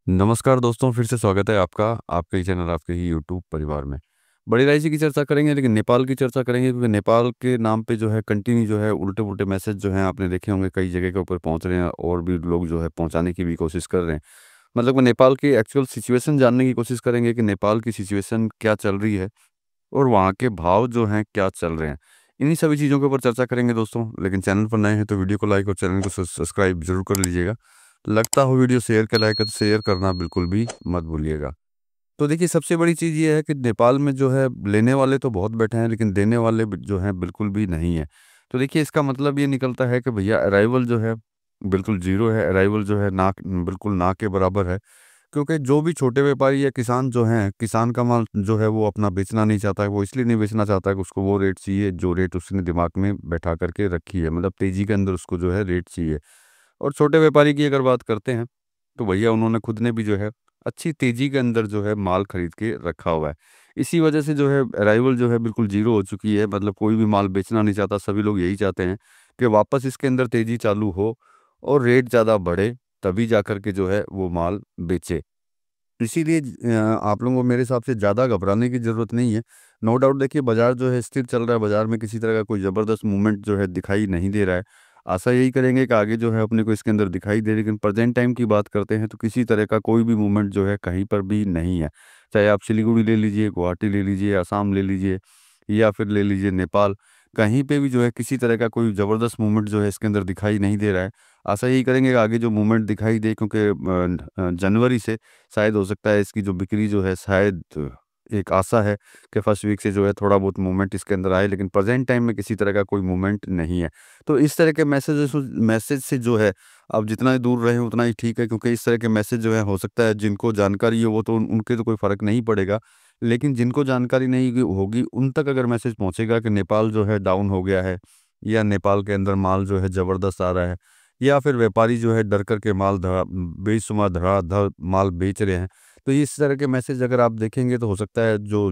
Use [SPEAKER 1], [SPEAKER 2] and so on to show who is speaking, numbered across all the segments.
[SPEAKER 1] नमस्कार दोस्तों, फिर से स्वागत है आपका आपके ही चैनल, आपके ही यूट्यूब परिवार में। बड़ी इलायची की चर्चा करेंगे, लेकिन नेपाल की चर्चा करेंगे क्योंकि नेपाल के नाम पे जो है कंटिन्यू जो है उल्टे-पुल्टे मैसेज जो हैं आपने देखे होंगे, कई जगह के ऊपर पहुँच रहे हैं और भी लोग जो है पहुँचाने की भी कोशिश कर रहे हैं। मतलब कि नेपाल की एक्चुअल सिचुएशन जानने की कोशिश करेंगे कि नेपाल की सिचुएशन क्या चल रही है और वहाँ के भाव जो हैं क्या चल रहे हैं। इन्हीं सभी चीज़ों के ऊपर चर्चा करेंगे दोस्तों, लेकिन चैनल पर नए हैं तो वीडियो को लाइक और चैनल को सब्सक्राइब ज़रूर कर लीजिएगा। लगता हो वीडियो शेयर के लायक है तो शेयर करना बिल्कुल भी मत भूलिएगा। तो देखिए, सबसे बड़ी चीज़ ये है कि नेपाल में जो है लेने वाले तो बहुत बैठे हैं, लेकिन देने वाले जो हैं बिल्कुल भी नहीं है। तो देखिए, इसका मतलब ये निकलता है कि भैया अराइवल जो है बिल्कुल ज़ीरो है, अराइवल जो है ना बिल्कुल ना के बराबर है। क्योंकि जो भी छोटे व्यापारी या किसान जो हैं, किसान का माल जो है वो अपना बेचना नहीं चाहता है, वो इसलिए नहीं बेचना चाहता है कि उसको वो रेट चाहिए जो रेट उसने दिमाग में बैठा करके रखी है, मतलब तेज़ी के अंदर उसको जो है रेट चाहिए। और छोटे व्यापारी की अगर बात करते हैं, तो भैया उन्होंने खुद ने भी जो है अच्छी तेज़ी के अंदर जो है माल खरीद के रखा हुआ है। इसी वजह से जो है अराइवल जो है बिल्कुल ज़ीरो हो चुकी है, मतलब कोई भी माल बेचना नहीं चाहता, सभी लोग यही चाहते हैं कि वापस इसके अंदर तेज़ी चालू हो और रेट ज़्यादा बढ़े, तभी जाकर के जो है वो माल बेचे। इसीलिए आप लोगों को मेरे हिसाब से ज़्यादा घबराने की ज़रूरत नहीं है। नो डाउट देखिए, बाज़ार जो है स्थिर चल रहा है, बाज़ार में किसी तरह का कोई ज़बरदस्त मूवमेंट जो है दिखाई नहीं दे रहा है। आशा यही करेंगे कि आगे जो है अपने को इसके अंदर दिखाई दे, लेकिन प्रेज़ेंट टाइम की बात करते हैं तो किसी तरह का कोई भी मूवमेंट जो है कहीं पर भी नहीं है। चाहे आप सिलीगुड़ी ले लीजिए, गुवाहाटी ले लीजिए, असम ले लीजिए या फिर ले लीजिए नेपाल, कहीं पे भी जो है किसी तरह का कोई ज़बरदस्त मूवमेंट जो है इसके अंदर दिखाई नहीं दे रहा है। आशा यही करेंगे कि आगे जो मूवमेंट दिखाई दे, क्योंकि जनवरी से शायद हो सकता है इसकी जो बिक्री जो है शायद एक आशा है कि फर्स्ट वीक से जो है थोड़ा बहुत मूवमेंट इसके अंदर आए, लेकिन प्रेजेंट टाइम में किसी तरह का कोई मूवमेंट नहीं है। तो इस तरह के मैसेज से जो है आप जितना ही दूर रहें उतना ही ठीक है, क्योंकि इस तरह के मैसेज जो है हो सकता है जिनको जानकारी हो वो तो उनके तो कोई फ़र्क नहीं पड़ेगा, लेकिन जिनको जानकारी नहीं होगी उन तक अगर मैसेज पहुँचेगा कि नेपाल जो है डाउन हो गया है या नेपाल के अंदर माल जो है ज़बरदस्त आ रहा है, या फिर व्यापारी जो है डर कर के माल बेशुमार धड़ाधड़ माल बेच रहे हैं। तो इस तरह के मैसेज अगर आप देखेंगे तो हो सकता है जो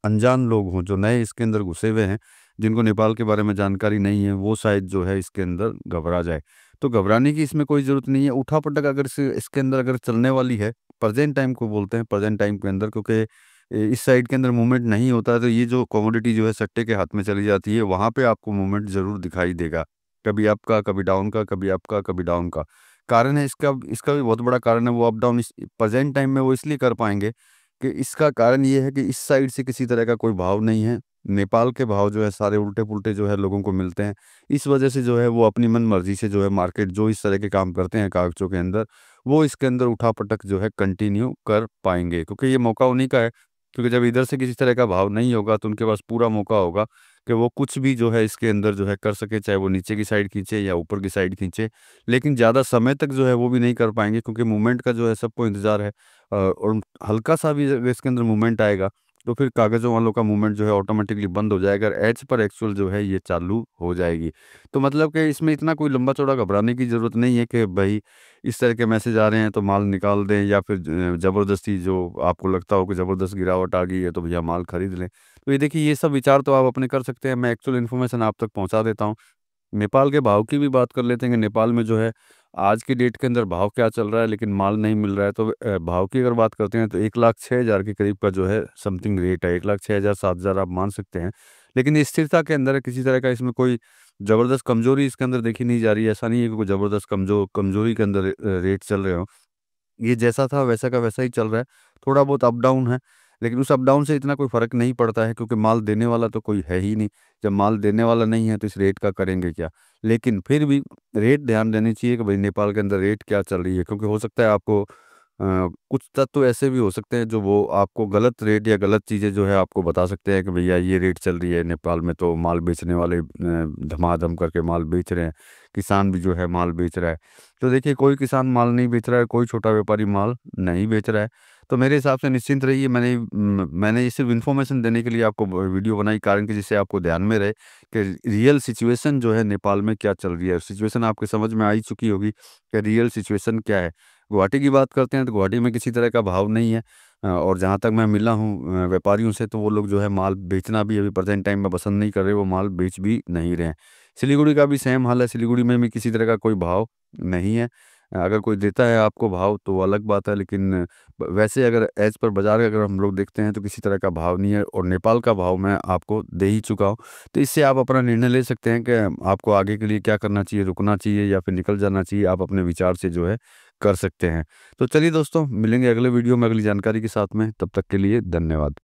[SPEAKER 1] अनजान लोग हों, जो नए इसके अंदर घुसे हुए हैं, जिनको नेपाल के बारे में जानकारी नहीं है, वो शायद जो है इसके अंदर घबरा जाए। तो घबराने की इसमें कोई ज़रूरत नहीं है। उठा-पटक अगर इसके अंदर अगर चलने वाली है, प्रेज़ेंट टाइम को बोलते हैं, प्रेज़ेंट टाइम के अंदर, क्योंकि इस साइड के अंदर मूवमेंट नहीं होता है, तो ये जो कमोडिटी जो है सट्टे के हाथ में चली जाती है, वहाँ पे आपको मूवमेंट ज़रूर दिखाई देगा। कभी अप का, कभी डाउन का, कभी अप का, कभी डाउन का। कारण है इसका इसका भी बहुत बड़ा कारण है, वो अप डाउन इस प्रेज़ेंट टाइम में वो इसलिए कर पाएँगे कि इसका कारण ये है कि इस साइड से किसी तरह का कोई भाव नहीं है। नेपाल के भाव जो है सारे उल्टे-पुल्टे जो है लोगों को मिलते हैं। इस वजह से जो है वो अपनी मन-मर्ज़ी से जो है मार्केट जो इस तरह के काम करते हैं कागज़ों के अंदर, वो इसके अंदर उठा-पटक जो है कंटिन्यू कर पाएँगे, क्योंकि ये मौका उन्हीं का है। क्योंकि जब इधर से किसी तरह का भाव नहीं होगा तो उनके पास पूरा मौका होगा कि वो कुछ भी जो है इसके अंदर जो है कर सके, चाहे वो नीचे की साइड खींचे या ऊपर की साइड खींचे। लेकिन ज़्यादा समय तक जो है वो भी नहीं कर पाएँगे, क्योंकि मूवमेंट का जो है सबको इंतज़ार है। और हल्का-सा भी अगर इसके अंदर मूवमेंट आएगा, तो फिर कागज़ों वालों का मूवमेंट जो है ऑटोमैटिकली बंद हो जाएगा और एज पर एक्चुअल जो है ये चालू हो जाएगी। तो मतलब कि इसमें इतना कोई लंबा-चौड़ा घबराने की ज़रूरत नहीं है कि भई इस तरह के मैसेज आ रहे हैं तो माल निकाल दें, या फिर ज़बरदस्ती जो आपको लगता हो कि ज़बरदस्त गिरावट आ गई है तो भैया माल खरीद लें। तो ये देखिए, ये सब विचार तो आप अपने कर सकते हैं, मैं एक्चुअल इन्फॉर्मेशन आप तक पहुँचा देता हूँ। नेपाल के भाव की भी बात कर लेते हैं कि नेपाल में जो है आज की डेट के अंदर भाव क्या चल रहा है, लेकिन माल नहीं मिल रहा है। तो भाव की अगर बात करते हैं तो 1,06,000 के करीब का जो है समथिंग रेट है, 1,06,000 7,000 आप मान सकते हैं। लेकिन ये स्थिरता के अंदर है, किसी तरह का इसमें कोई ज़बरदस्त कमज़ोरी इसके अंदर देखी नहीं जा रही है। ऐसा नहीं है कि कोई ज़बरदस्त कमज़ोरी के अंदर रेट चल रहे हों। ये जैसा था वैसा का वैसा ही चल रहा है। थोड़ा बहुत अप डाउन है, लेकिन उस अप डाउन से इतना कोई फ़र्क नहीं पड़ता है, क्योंकि माल देने वाला तो कोई है ही नहीं। जब माल देने वाला नहीं है तो इस रेट का करेंगे क्या? लेकिन फिर भी रेट ध्यान देनी चाहिए कि भई नेपाल के अंदर रेट क्या चल रही है, क्योंकि हो सकता है आपको कुछ तत्व ऐसे भी हो सकते हैं जो वो आपको गलत रेट या गलत चीज़ें जो है आपको बता सकते हैं कि भैया ये रेट चल रही है नेपाल में, तो माल बेचने वाले धमाधम करके माल बेच रहे हैं। किसान भी जो है माल बेच रहा है। तो देखिए, कोई किसान माल नहीं बेच रहा है, कोई छोटा व्यापारी माल नहीं बेच रहा है। तो मेरे हिसाब से निश्चिंत रहिए, मैंने ये सिर्फ़ इन्फॉर्मेशन देने के लिए आपको वीडियो बनाई, कारण कि जिससे आपको ध्यान में रहे कि रियल सिचुएशन जो है नेपाल में क्या चल रही है। सिचुएशन आपके समझ में आ ही चुकी होगी कि रियल सिचुएशन क्या है। गुवाहाटी की बात करते हैं तो गुवाहाटी में किसी तरह का भाव नहीं है, और जहाँ तक मैं मिला हूँ व्यापारियों से, तो वो लोग जो है माल बेचना भी अभी प्रेज़ेंट टाइम में पसंद नहीं कर रहे, वो माल बेच भी नहीं रहे हैं। सिलीगुड़ी का भी सेम हाल है, सिलीगुड़ी में भी किसी तरह का कोई भाव नहीं है। अगर कोई देता है आपको भाव तो वो अलग बात है, लेकिन वैसे अगर एज़ पर बाज़ार अगर हम लोग देखते हैं तो किसी तरह का भाव नहीं है, और नेपाल का भाव मैं आपको दे ही चुका हूँ। तो इससे आप अपना निर्णय ले सकते हैं कि आपको आगे के लिए क्या करना चाहिए, रुकना चाहिए या फिर निकल जाना चाहिए। आप अपने विचार से जो है कर सकते हैं। तो चलिए दोस्तों, मिलेंगे अगले वीडियो में अगली जानकारी के साथ में। तब तक के लिए धन्यवाद।